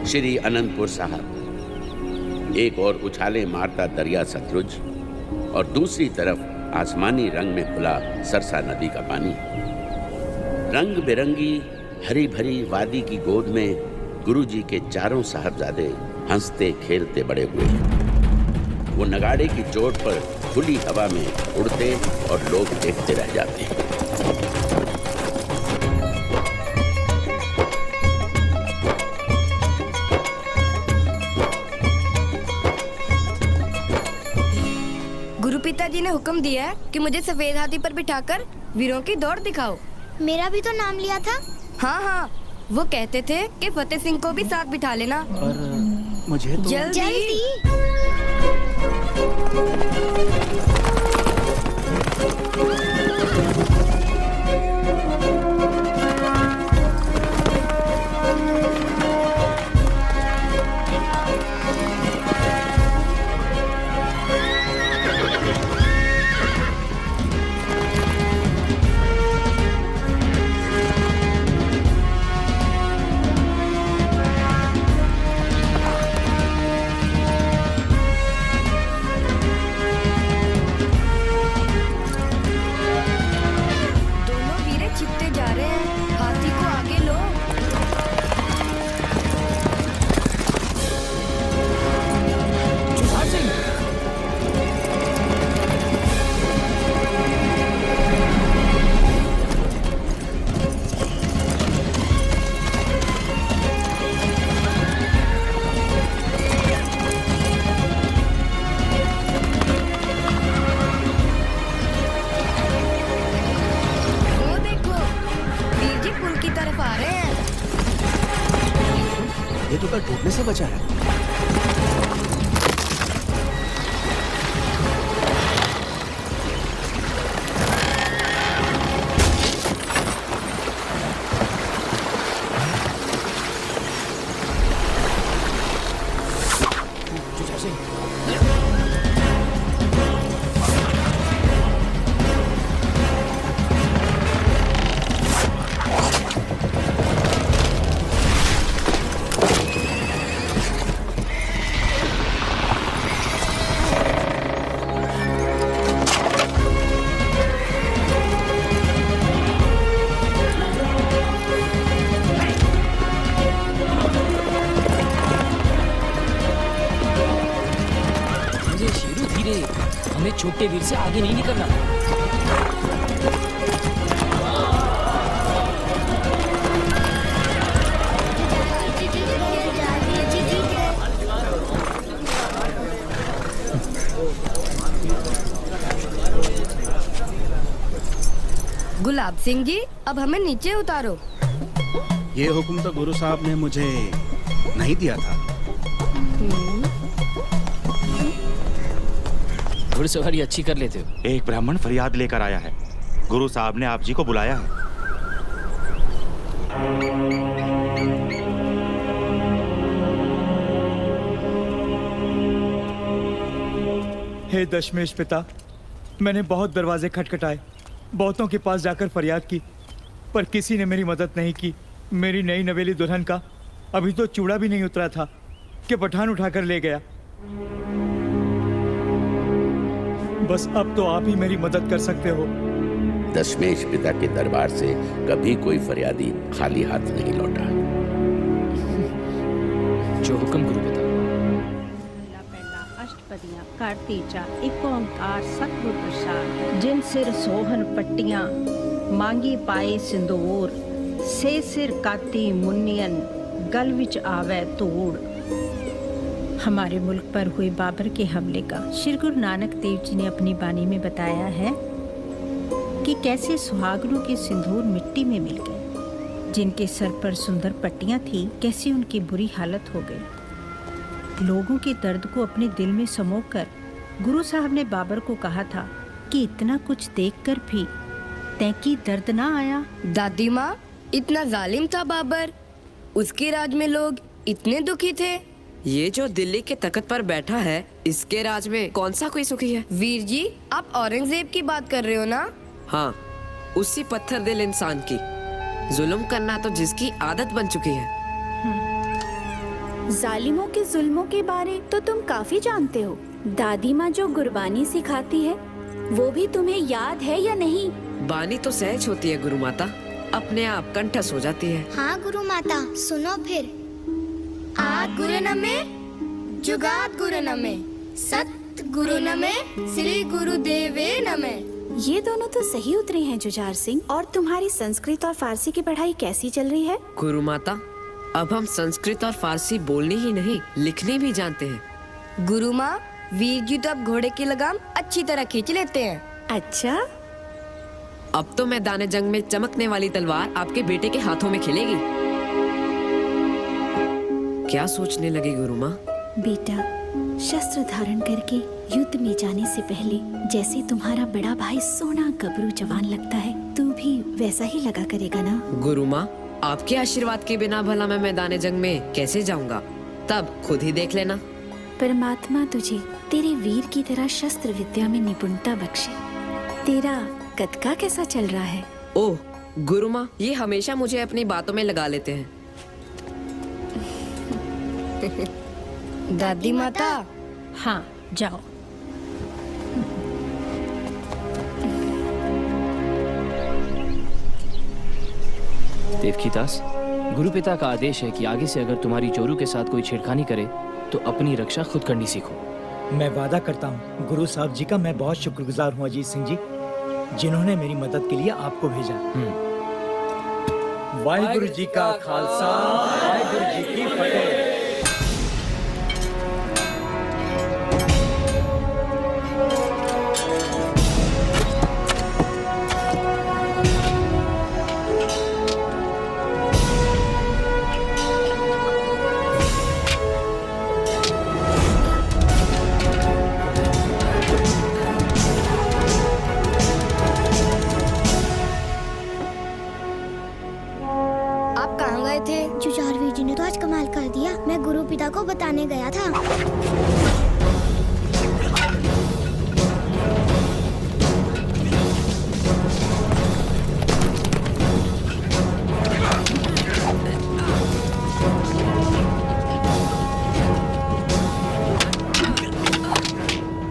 श्री अनंतपुर साहब। एक और उछाले मारता दरिया सतलुज और दूसरी तरफ आसमानी रंग में खुला सरसा नदी का पानी। रंग बिरंगी हरी भरी वादी की गोद में गुरुजी के चारों साहबजादे हंसते खेलते बड़े हुए। वो नगाड़े की चोट पर खुली हवा में उड़ते और लोग देखते रह जाते हैं। गुरु पिताजी ने हुक्म दिया है कि मुझे सफेद हाथी पर बिठाकर वीरों की दौड़ दिखाओ। मेरा भी तो नाम लिया था। हाँ हाँ, वो कहते थे कि फतेह सिंह को भी साथ बिठा लेना। पर मुझे तो जल्दी। डूबने से बचा है। छोटे वीर से आगे नहीं निकलना। गुलाब सिंह जी, अब हमें नीचे उतारो। ये हुक्म तो गुरु साहब ने मुझे नहीं दिया था। घुड़सवारी अच्छी कर लेते हो। एक ब्राह्मण फरियाद लेकर आया है। गुरु साहब ने आप जी को बुलाया है। हे दशमेश पिता, मैंने बहुत दरवाजे खटखटाए, बहुतों के पास जाकर फरियाद की, पर किसी ने मेरी मदद नहीं की। मेरी नई नवेली दुल्हन का अभी तो चूड़ा भी नहीं उतरा था कि पठान उठाकर ले गया। बस अब तो आप ही मेरी मदद कर सकते हो। दशमेश पिता के दरबार से कभी कोई फरियादी खाली हाथ नहीं लौटा। जो हुक्म गुरु पिता। पहला अष्टपदियां करती जा एक ओंकार सतगुर प्रसाद। जिन सिर सोहन पट्टियां मांगी पाए सिंदूर, से सिर काती मुन्नियन गल विच आवे तूड़। हमारे मुल्क पर हुए बाबर के हमले का श्री गुरु नानक देव जी ने अपनी बानी में बताया है कि कैसे सुहागनों के सिंदूर मिट्टी में मिल गए। जिनके सर पर सुंदर पट्टियां थी, कैसी उनकी बुरी हालत हो गई। लोगों के दर्द को अपने दिल में समोकर गुरु साहब ने बाबर को कहा था कि इतना कुछ देखकर भी तैकी दर्द ना आया। दादी माँ, इतना जालिम था बाबर? उसके राज में लोग इतने दुखी थे? ये जो दिल्ली के तख्त पर बैठा है, इसके राज में कौन सा कोई सुखी है? वीर जी, आप औरंगजेब की बात कर रहे हो ना? हाँ, उसी पत्थर दिल इंसान की। जुल्म करना तो जिसकी आदत बन चुकी है। जालिमों के जुल्मों के बारे तो तुम काफी जानते हो। दादी माँ जो गुरबानी सिखाती है वो भी तुम्हें याद है या नहीं? बानी तो सहज होती है गुरु माता, अपने आप कंठस्थ हो जाती है। हाँ गुरु माता, सुनो फिर। आद गुरु नमे, जुगाद गुरु नमे, सत गुरु नमे, श्री गुरुदेवे नमे। ये दोनों तो सही उतरे हैं जुझार सिंह। और तुम्हारी संस्कृत और फारसी की पढ़ाई कैसी चल रही है? गुरु माता, अब हम संस्कृत और फारसी बोलनी ही नहीं, लिखनी भी जानते हैं। गुरु माँ, वीर जी तो अब घोड़े की लगाम अच्छी तरह खींच लेते हैं। अच्छा, अब तो मैदान जंग में चमकने वाली तलवार आपके बेटे के हाथों में खिलेगी। क्या सोचने लगी गुरु माँ? बेटा, शस्त्र धारण करके युद्ध में जाने से पहले जैसे तुम्हारा बड़ा भाई सोना गबरू जवान लगता है, तू भी वैसा ही लगा करेगा ना? गुरु माँ, आपके आशीर्वाद के बिना भला मैं मैदान जंग में कैसे जाऊंगा? तब खुद ही देख लेना। परमात्मा तुझे तेरे वीर की तरह शस्त्र विद्या में निपुणता बख्शे। तेरा कदका कैसा चल रहा है? ओह गुरु माँ, ये हमेशा मुझे अपनी बातों में लगा लेते हैं। दादी माता। हाँ, जाओ। देवकीदास, गुरुपिता का आदेश है कि आगे से अगर तुम्हारी चोरू के साथ कोई छेड़खानी करे तो अपनी रक्षा खुद करनी सीखो। मैं वादा करता हूँ गुरु साहब जी का मैं बहुत शुक्रगुजार हूँ अजीत सिंह जी, जिन्होंने मेरी मदद के लिए आपको भेजा। वाहिगुरु जी का खालसा, वाहिगुरु जी की फतेह। जुझार वीर जी ने तो आज कमाल कर दिया। मैं गुरु पिता को बताने गया था।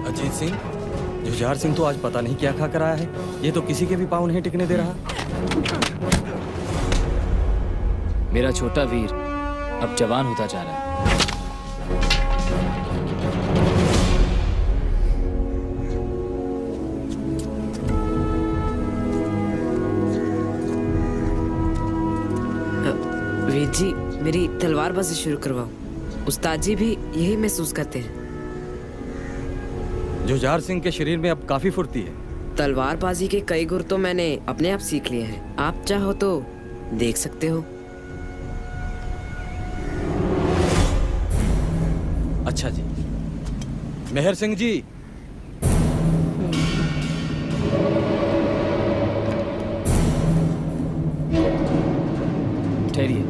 अजीत सिंह, जुझार सिंह तो आज पता नहीं क्या खा कर आया है। ये तो किसी के भी पाँव नहीं टिकने दे रहा। मेरा छोटा वीर अब जवान होता जा रहा है। वीर जी, मेरी तलवारबाजी शुरू करवाओ। उस्ताद जी भी यही महसूस करते हैं। जुझार सिंह के शरीर में अब काफी फुर्ती है। तलवारबाजी के कई गुर तो मैंने अपने आप सीख लिए हैं। आप चाहो तो देख सकते हो। अच्छा जी। मेहर सिंह जी, ठहरिए,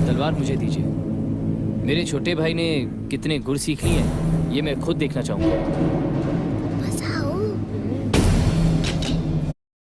तलवार मुझे दीजिए। मेरे छोटे भाई ने कितने गुर सीख लिए हैं ये मैं खुद देखना चाहूंगा।